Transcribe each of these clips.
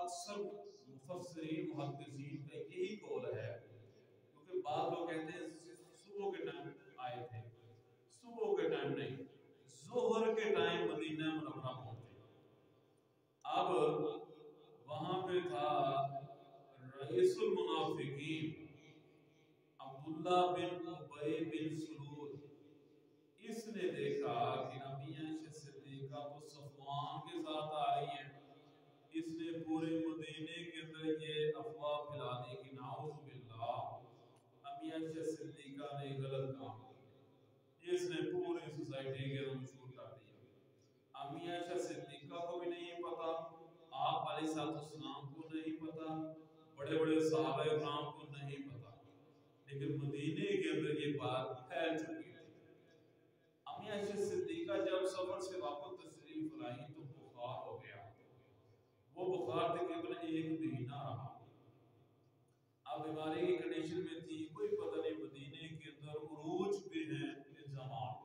اکثر مفسرین محدثین کا یہی قول ہے، کیونکہ بعض لوگ کہتے ہیں صبح کے ٹائم آئے تھے، صبح کے ٹائم نہیں، ظہر کے ٹائم مدینہ منورہ پہنچے۔ اب وہاں پہ تھا رئیس المنافقین عبداللہ بن ابی بن سلول۔ اس نے دیکھا کہ امی عائشہ صدیقہ تو صفوان کے ساتھ آ رہی ہیں، اس نے پورے مدینے کے اندر یہ افواہ پھیلا دی کہ نعوذ باللہ امی عائشہ صدیقہ نے غلط کام کیا، اس نے پوری سوسائٹی کے اندر مشہور کر دیا۔ امی عائشہ صدیقہ کو بھی نہیں پتا، آپ علیہ السلام کو نہیں پتا، بڑے بڑے صحابہ کرام کو نہیں پتا، لیکن مدینے کے اندر یہ بات پھیل چکی تھی۔ امی عائشہ صدیقہ جب سفر سے واپس تشریف لائی تو بخار ہو گیا، وہ بخار تقریباً 1 مہینہ رہا۔ اب بیماری کی کنڈیشن میں تھی، کوئی پتہ نہیں، مدینے کے اندر عروج پہ ہیں الزامات،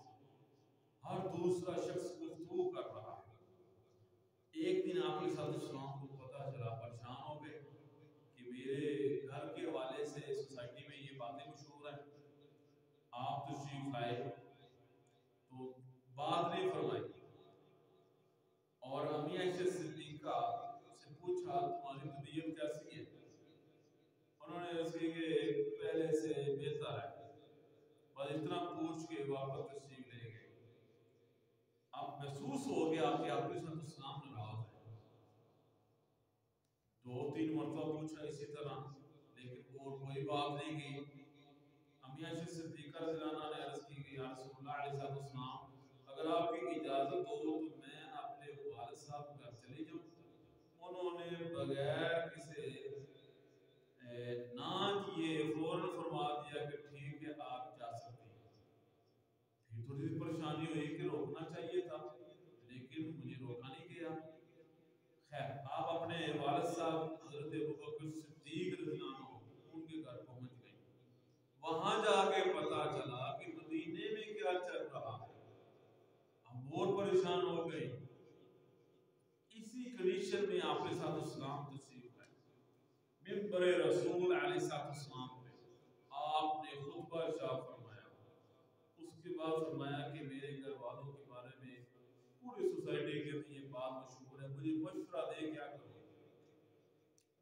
ہر دوسرا شخص گفتگو کر رہا ہے۔ ایک دن آپ علیہ السلام کو پتہ چلا، پریشان ہو گئے کہ میرے گھر کے حوالے سے سوسائٹی میں یہ باتیں مشہور ہیں، آپ تشریف لائے تو بات نہیں فرمائی، اور امی عائشہ صدیقہ سے پوچھا تمہاری طبیعت کیسی ہے؟ انہوں نے اس کی کہ پہلے سے بہتر ہے، بس اتنا پوچھ کے واپس تشریف لے گئے۔ اب محسوس ہو گیا کہ آپ علیہ السلام ناراض ہے، 2-3 مرتبہ پوچھا اسی طرح، لیکن اور کوئی بات نہیں کی۔ امی عائشہ صدیقہ رضی اللہ عنہا نے عرض کی کہ یا رسول اللہ علیہ السلام اگر آپ کی اجازت ہو تو میں اپنے والد صاحب گھر چلی جاؤں۔ انہوں نے بغیر کسی نہ کیے فوراً فرما دیا کہ ٹھیک ہے آپ جا سکتی ہیں۔ پھر تھوڑی سی پریشانی ہوئی کہ روکنا چاہیے تھا، لیکن مجھے روکا نہیں گیا۔ خیر آپ اپنے والد صاحب حضرت ابوبکر صدیق رضی اللہ عنہ ان کے گھر پہنچ گئی۔ وہاں جا کے پتا چلا کہ مدینے میں کیا چل رہا ہے، ہم اور پریشان ہو گئے۔ اسی کنڈیشن میں آپ علیہ السلام تشریف لائے، منبر رسول علیہ السلام پہ آپ نے خطبہ ارشاد فرمایا۔ اس کے بعد فرمایا کہ میرے گھر والوں کے بارے میں پوری سوسائٹی کے اندر یہ بات مشہور ہے، مجھے مشورہ دے کیا کروں۔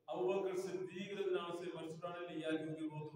ابوبکر صدیق رضی اللہ عنہ سے مشورہ نے لیا کیونکہ وہ تو